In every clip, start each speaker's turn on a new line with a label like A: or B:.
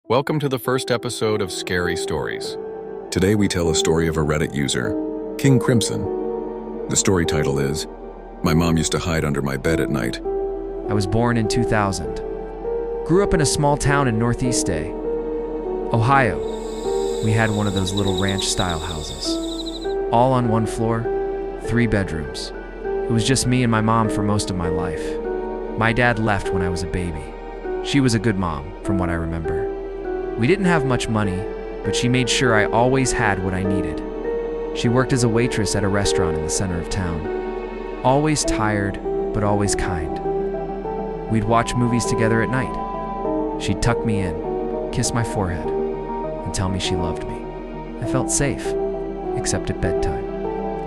A: Welcome to the first episode of Scary Stories.
B: Today we tell a story of a Reddit user, King-Crimson. The story title is, "My mom used to hide under my bed at night."
C: I was born in 2000. Grew up in a small town in Northeast Ohio. We had one of those little ranch-style houses. All on one floor, 3 bedrooms. It was just me and my mom for most of my life. My dad left when I was a baby. She was a good mom, from what I remember. We didn't have much money, but she made sure I always had what I needed. She worked as a waitress at a restaurant in the center of town. Always tired, but always kind. We'd watch movies together at night. She'd tuck me in, kiss my forehead, and tell me she loved me. I felt safe, except at bedtime.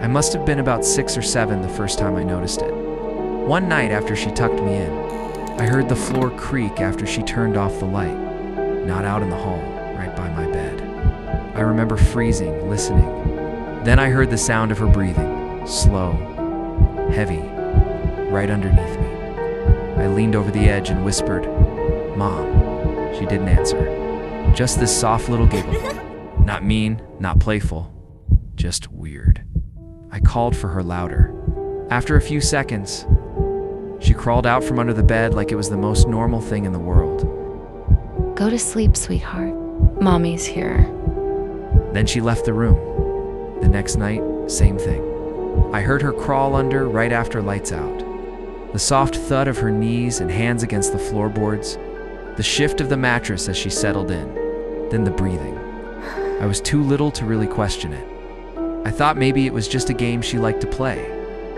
C: I must have been about 6 or 7 the first time I noticed it. One night after she tucked me in, I heard the floor creak after she turned off the light. Not out in the hall, right by my bed. I remember freezing, listening. Then I heard the sound of her breathing, slow, heavy, right underneath me. I leaned over the edge and whispered, "Mom." She didn't answer. Just this soft little giggle. Not mean, not playful, just weird. I called for her louder. After a few seconds, she crawled out from under the bed like it was the most normal thing in the world.
D: "Go to sleep, sweetheart. Mommy's here."
C: Then she left the room. The next night, same thing. I heard her crawl under right after lights out. The soft thud of her knees and hands against the floorboards, the shift of the mattress as she settled in, then the breathing. I was too little to really question it. I thought maybe it was just a game she liked to play.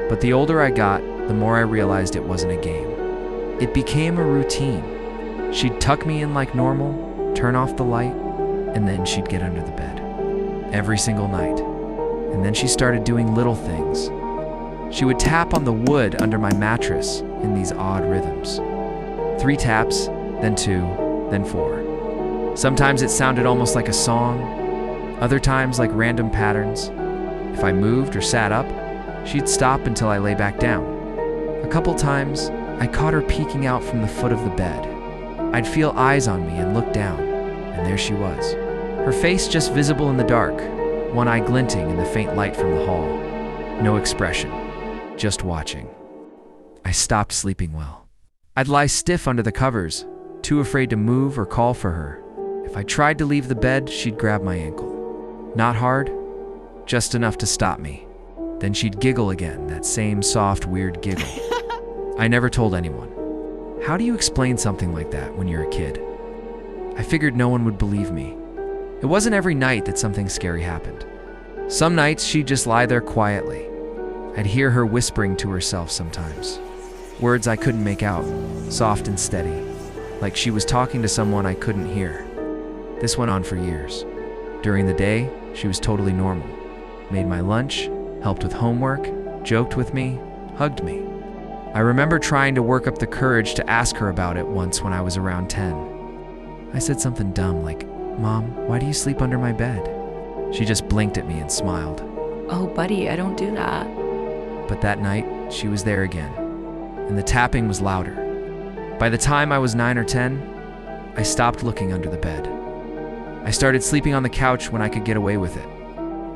C: But the older I got, the more I realized it wasn't a game. It became a routine. She'd tuck me in like normal, turn off the light, and then she'd get under the bed. Every single night. And then she started doing little things. She would tap on the wood under my mattress in these odd rhythms. 3 taps, then 2, then 4. Sometimes it sounded almost like a song, other times like random patterns. If I moved or sat up, she'd stop until I lay back down. A couple times, I caught her peeking out from the foot of the bed. I'd feel eyes on me and look down, and there she was. Her face just visible in the dark, one eye glinting in the faint light from the hall. No expression, just watching. I stopped sleeping well. I'd lie stiff under the covers, too afraid to move or call for her. If I tried to leave the bed, she'd grab my ankle. Not hard, just enough to stop me. Then she'd giggle again, that same soft, weird giggle. I never told anyone. How do you explain something like that when you're a kid? I figured no one would believe me. It wasn't every night that something scary happened. Some nights she'd just lie there quietly. I'd hear her whispering to herself sometimes. Words I couldn't make out, soft and steady, like she was talking to someone I couldn't hear. This went on for years. During the day, she was totally normal. Made my lunch, helped with homework, joked with me, hugged me. I remember trying to work up the courage to ask her about it once when I was around 10. I said something dumb like, "Mom, why do you sleep under my bed?" She just blinked at me and smiled.
D: "Oh, buddy, I don't do that."
C: But that night, she was there again, and the tapping was louder. By the time I was 9 or 10, I stopped looking under the bed. I started sleeping on the couch when I could get away with it.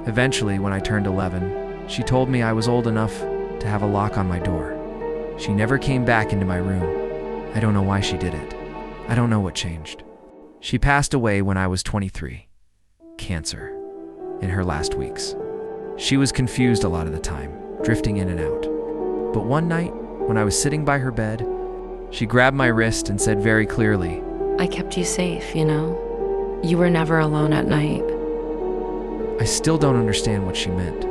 C: Eventually, when I turned 11, she told me I was old enough to have a lock on my door. She never came back into my room. I don't know why she did it. I don't know what changed. She passed away when I was 23. Cancer. In her last weeks. She was confused a lot of the time, drifting in and out. But one night, when I was sitting by her bed, she grabbed my wrist and said very clearly,
D: "I kept you safe, you know? You were never alone at night."
C: I still don't understand what she meant.